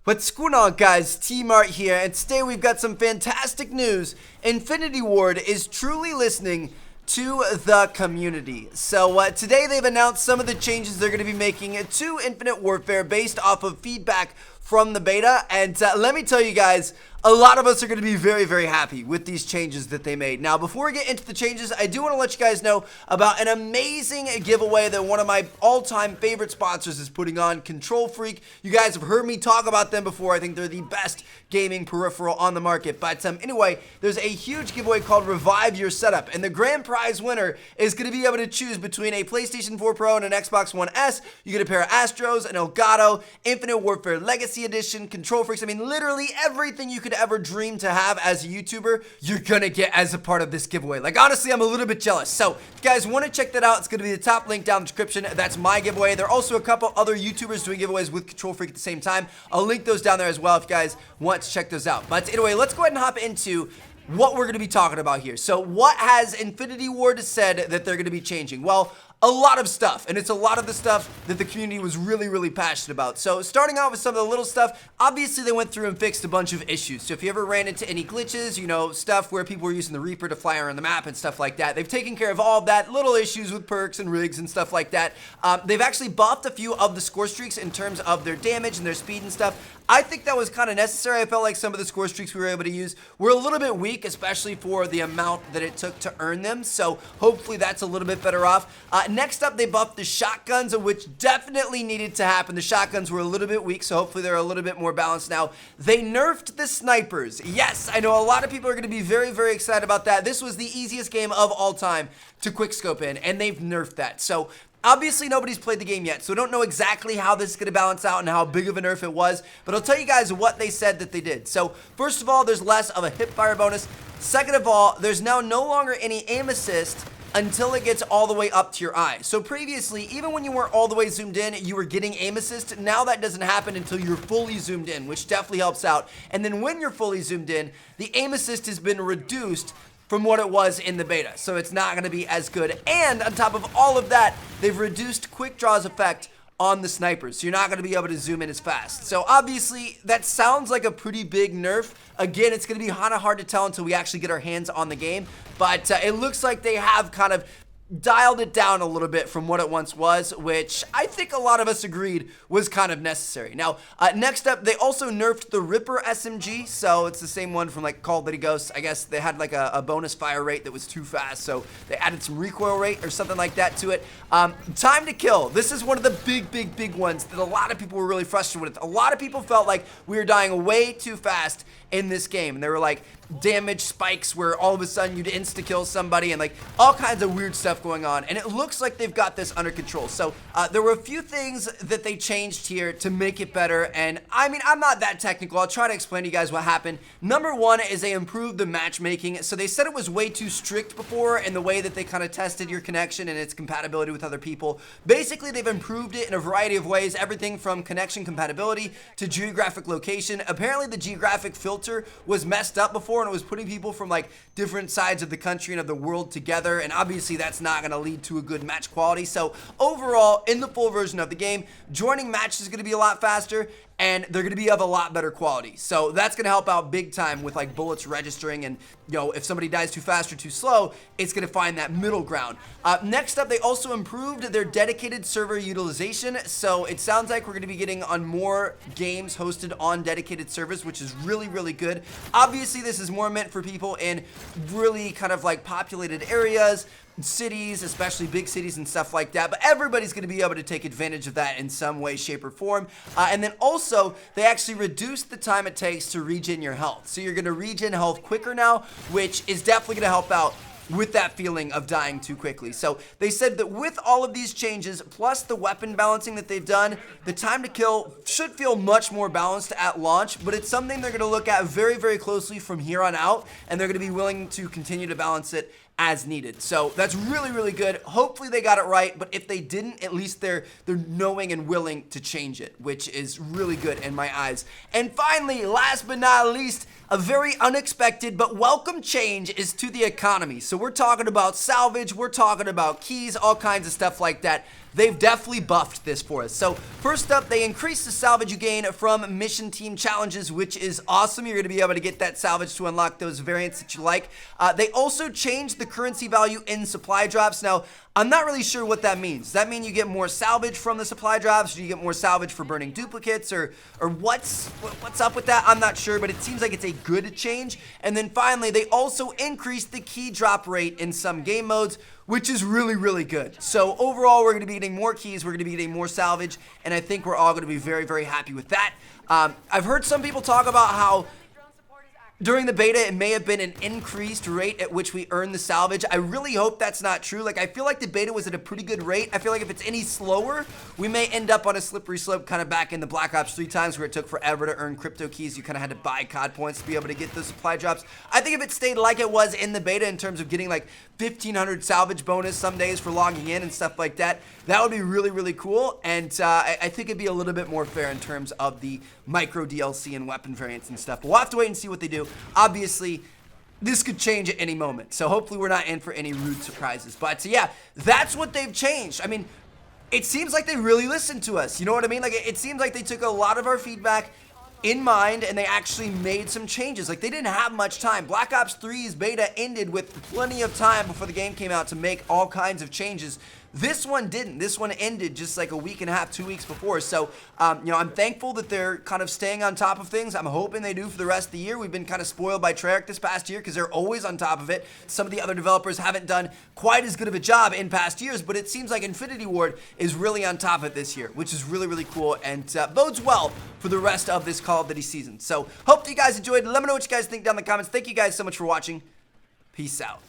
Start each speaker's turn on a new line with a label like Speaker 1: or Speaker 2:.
Speaker 1: What's going on, guys? T-Mart here, and today we've got some fantastic news. Infinity Ward is truly listening to the community. So today they've announced some of the changes they're going to be making to Infinite Warfare based off of feedback from the beta, and let me tell you guys, a lot of us are going to be very, very happy with these changes that they made. Now, before we get into the changes, I do want to let you guys know about an amazing giveaway that one of my all-time favorite sponsors is putting on, Control Freak. You guys have heard me talk about them before. I think they're the best gaming peripheral on the market. But anyway, there's a huge giveaway called Revive Your Setup, and the grand prize winner is going to be able to choose between a PlayStation 4 Pro and an Xbox One S. You get a pair of Astros, an Elgato, Infinite Warfare Legacy Edition, Control Freaks. I mean, literally everything you could ever dream to have as a YouTuber, you're gonna get as a part of this giveaway. Like, honestly, I'm a little bit jealous. So if you guys want to check that out, it's gonna be the top link down in the description. That's my giveaway. There are also a couple other YouTubers doing giveaways with Control Freak at the same time. I'll link those down there as well if you guys want to check those out. But anyway, let's go ahead and hop into what we're going to be talking about here. So what has Infinity Ward said that they're going to be changing? Well, a lot of stuff, and it's a lot of the stuff that the community was really, really passionate about. So starting out with some of the little stuff, obviously they went through and fixed a bunch of issues. So if you ever ran into any glitches, you know, stuff where people were using the Reaper to fly around the map and stuff like that, they've taken care of all of that, little issues with perks and rigs and stuff like that. They've actually buffed a few of the score streaks in terms of their damage and their speed and stuff. I think that was kind of necessary. I felt like some of the score streaks we were able to use were a little bit weak, especially for the amount that it took to earn them. So hopefully that's a little bit better off. Next up, they buffed the shotguns, which definitely needed to happen. The shotguns were a little bit weak, so hopefully they're a little bit more balanced now. They nerfed the snipers. Yes, I know a lot of people are going to be very, very excited about that. This was the easiest game of all time to quickscope in, and they've nerfed that. So obviously, nobody's played the game yet, so I don't know exactly how this is going to balance out and how big of a nerf it was, but I'll tell you guys what they said that they did. So, first of all, there's less of a hipfire bonus. Second of all, there's now no longer any aim assist until it gets all the way up to your eye. So previously, even when you weren't all the way zoomed in, you were getting aim assist. Now that doesn't happen until you're fully zoomed in, which definitely helps out. And then when you're fully zoomed in, the aim assist has been reduced from what it was in the beta, so it's not going to be as good. And on top of all of that, they've reduced quick draws effect on the snipers, so you're not going to be able to zoom in as fast. So obviously, that sounds like a pretty big nerf. Again, it's going to be kind of hard to tell until we actually get our hands on the game, but it looks like they have kind of dialed it down a little bit from what it once was, which I think a lot of us agreed was kind of necessary. Now, next up, they also nerfed the Ripper Smg, so it's the same one from like Call of Duty Ghosts. I guess they had like a bonus fire rate that was too fast, so they added some recoil rate or something like that to it. Time to kill. This is one of the big ones that a lot of people were really frustrated with. A lot of people felt like we were dying way too fast in this game, and they were like damage spikes where all of a sudden you'd insta-kill somebody and like all kinds of weird stuff going on, and it looks like they've got this under control. So there were a few things that they changed here to make it better, and I mean, I'm not that technical. I'll try to explain to you guys what happened. Number one is they improved the matchmaking. So they said it was way too strict before in the way that they kind of tested your connection and its compatibility with other people. Basically, they've improved it in a variety of ways, everything from connection compatibility to geographic location. Apparently the geographic filter was messed up before, and it was putting people from like different sides of the country and of the world together, and obviously that's not going to lead to a good match quality. So overall, in the full version of the game, joining matches is going to be a lot faster, and they're going to be of a lot better quality. So that's going to help out big time with like bullets registering, and you know, if somebody dies too fast or too slow, it's going to find that middle ground. Next up, they also improved their dedicated server utilization. So it sounds like we're going to be getting on more games hosted on dedicated servers, which is really, really good. Obviously, this is more meant for people in really kind of like populated areas, cities, especially big cities and stuff like that, but everybody's going to be able to take advantage of that in some way, shape, or form. And then also, they actually reduced the time it takes to regen your health. So you're going to regen health quicker now, which is definitely going to help out with that feeling of dying too quickly. So they said that with all of these changes, plus the weapon balancing that they've done, the time to kill should feel much more balanced at launch, but it's something they're going to look at very, very closely from here on out, and they're going to be willing to continue to balance it as needed. So that's really, really good. Hopefully they got it right, but if they didn't, at least they're knowing and willing to change it, which is really good in my eyes. And finally, last but not least, a very unexpected but welcome change is to the economy. So we're talking about salvage, we're talking about keys, all kinds of stuff like that. they've definitely buffed this for us. So first up, they increased the salvage you gain from mission team challenges, which is awesome. You're going to be able to get that salvage to unlock those variants that you like. They also changed the currency value in supply drops. Now, I'm not really sure what that means. Does that mean you get more salvage from the supply drops? Do you get more salvage for burning duplicates? Or what's up with that? I'm not sure, but it seems like it's a good change. And then finally, they also increased the key drop rate in some game modes, which is really, really good. So overall, we're going to be getting more keys, we're going to be getting more salvage, and I think we're all going to be very, very happy with that. I've heard some people talk about how during the beta, it may have been an increased rate at which we earn the salvage. I really hope that's not true. Like, I feel like the beta was at a pretty good rate. I feel like if it's any slower, we may end up on a slippery slope, kind of back in the Black Ops 3 times where it took forever to earn crypto keys. You kind of had to buy COD points to be able to get those supply drops. I think if it stayed like it was in the beta in terms of getting like 1,500 salvage bonus some days for logging in and stuff like that, that would be really, really cool. And I think it'd be a little bit more fair in terms of the micro DLC and weapon variants and stuff. But we'll have to wait and see what they do. Obviously, this could change at any moment, so hopefully we're not in for any rude surprises. But yeah, that's what they've changed. I mean, it seems like they really listened to us. You know what I mean? Like, it seems like they took a lot of our feedback in mind and they actually made some changes. Like, they didn't have much time. Black Ops 3's beta ended with plenty of time before the game came out to make all kinds of changes. This one didn't. This one ended just like a week and a half, 2 weeks before. So, you know, I'm thankful that they're kind of staying on top of things. I'm hoping they do for the rest of the year. We've been kind of spoiled by Treyarch this past year because they're always on top of it. Some of the other developers haven't done quite as good of a job in past years, but it seems like Infinity Ward is really on top of it this year, which is really, really cool and bodes well for the rest of this Call of Duty season. So, hope you guys enjoyed. Let me know what you guys think down in the comments. Thank you guys so much for watching. Peace out.